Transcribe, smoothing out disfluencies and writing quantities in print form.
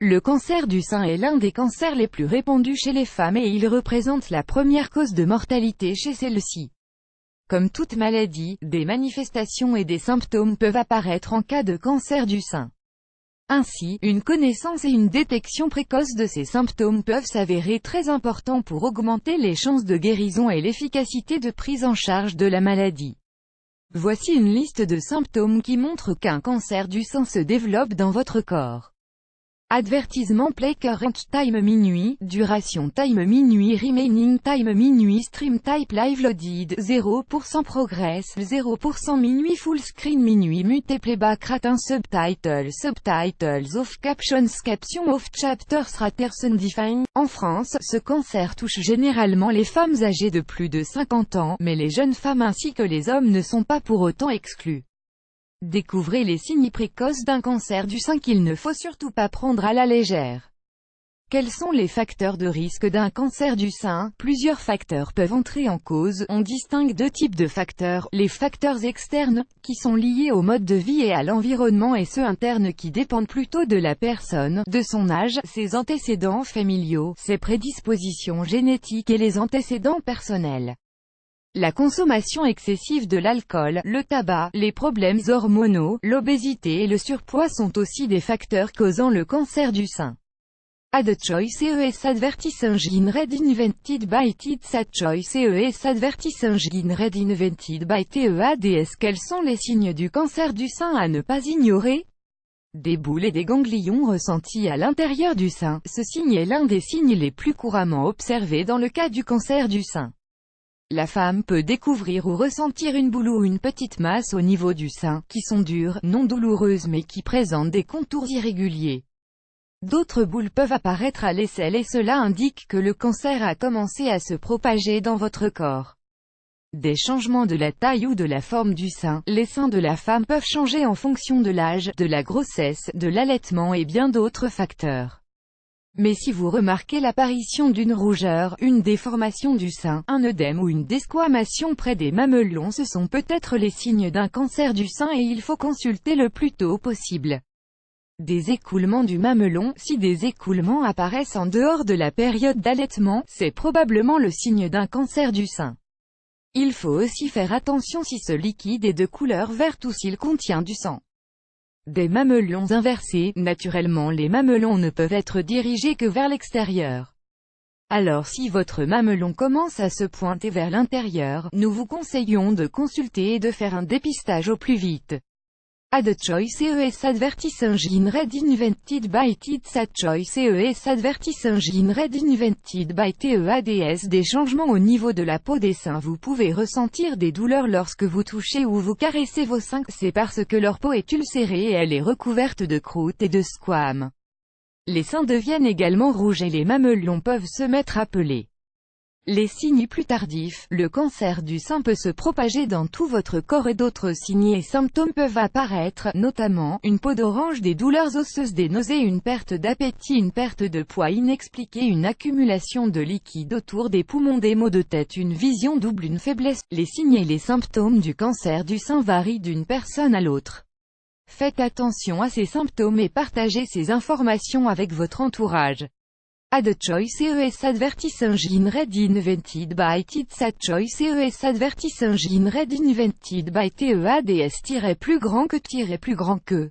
Le cancer du sein est l'un des cancers les plus répandus chez les femmes et il représente la première cause de mortalité chez celles-ci. Comme toute maladie, des manifestations et des symptômes peuvent apparaître en cas de cancer du sein. Ainsi, une connaissance et une détection précoce de ces symptômes peuvent s'avérer très importants pour augmenter les chances de guérison et l'efficacité de prise en charge de la maladie. Voici une liste de symptômes qui montrent qu'un cancer du sein se développe dans votre corps. Advertisement play current time minuit, duration time minuit remaining time minuit stream type live loaded 0% progress 0% minuit full screen minuit mute playback rate subtitles off captions off chapters raters undefined. En France, ce cancer touche généralement les femmes âgées de plus de 50 ans, mais les jeunes femmes ainsi que les hommes ne sont pas pour autant exclus. Découvrez les signes précoces d'un cancer du sein qu'il ne faut surtout pas prendre à la légère. Quels sont les facteurs de risque d'un cancer du sein? Plusieurs facteurs peuvent entrer en cause. On distingue deux types de facteurs, les facteurs externes, qui sont liés au mode de vie et à l'environnement et ceux internes qui dépendent plutôt de la personne, de son âge, ses antécédents familiaux, ses prédispositions génétiques et les antécédents personnels. La consommation excessive de l'alcool, le tabac, les problèmes hormonaux, l'obésité et le surpoids sont aussi des facteurs causant le cancer du sein. Ad choice ES advertising red invented by TEADS Ad choice ES advertising red invented by TEADS. Quels sont les signes du cancer du sein à ne pas ignorer? Des boules et des ganglions ressentis à l'intérieur du sein. Ce signe est l'un des signes les plus couramment observés dans le cas du cancer du sein. La femme peut découvrir ou ressentir une boule ou une petite masse au niveau du sein, qui sont dures, non douloureuses mais qui présentent des contours irréguliers. D'autres boules peuvent apparaître à l'aisselle et cela indique que le cancer a commencé à se propager dans votre corps. Des changements de la taille ou de la forme du sein. Les seins de la femme peuvent changer en fonction de l'âge, de la grossesse, de l'allaitement et bien d'autres facteurs. Mais si vous remarquez l'apparition d'une rougeur, une déformation du sein, un œdème ou une desquamation près des mamelons, ce sont peut-être les signes d'un cancer du sein et il faut consulter le plus tôt possible. Des écoulements du mamelon. Si des écoulements apparaissent en dehors de la période d'allaitement, c'est probablement le signe d'un cancer du sein. Il faut aussi faire attention si ce liquide est de couleur verte ou s'il contient du sang. Des mamelons inversés. Naturellement les mamelons ne peuvent être dirigés que vers l'extérieur. Alors si votre mamelon commence à se pointer vers l'intérieur, nous vous conseillons de consulter et de faire un dépistage au plus vite. Ad choice ES advertising red invented by TEADS Ad choice ES advertising red invented by TEADS. Des changements au niveau de la peau des seins. Vous pouvez ressentir des douleurs lorsque vous touchez ou vous caressez vos seins, c'est parce que leur peau est ulcérée et elle est recouverte de croûte et de squames. Les seins deviennent également rouges et les mamelons peuvent se mettre à peler. Les signes plus tardifs. Le cancer du sein peut se propager dans tout votre corps et d'autres signes et symptômes peuvent apparaître, notamment, une peau d'orange, des douleurs osseuses, des nausées, une perte d'appétit, une perte de poids inexpliquée, une accumulation de liquide autour des poumons, des maux de tête, une vision double, une faiblesse. Les signes et les symptômes du cancer du sein varient d'une personne à l'autre. Faites attention à ces symptômes et partagez ces informations avec votre entourage. Ad choice ES advertising red invented by TEADS Ad choice ES advertising red invented by TEADS plus grand que plus grand que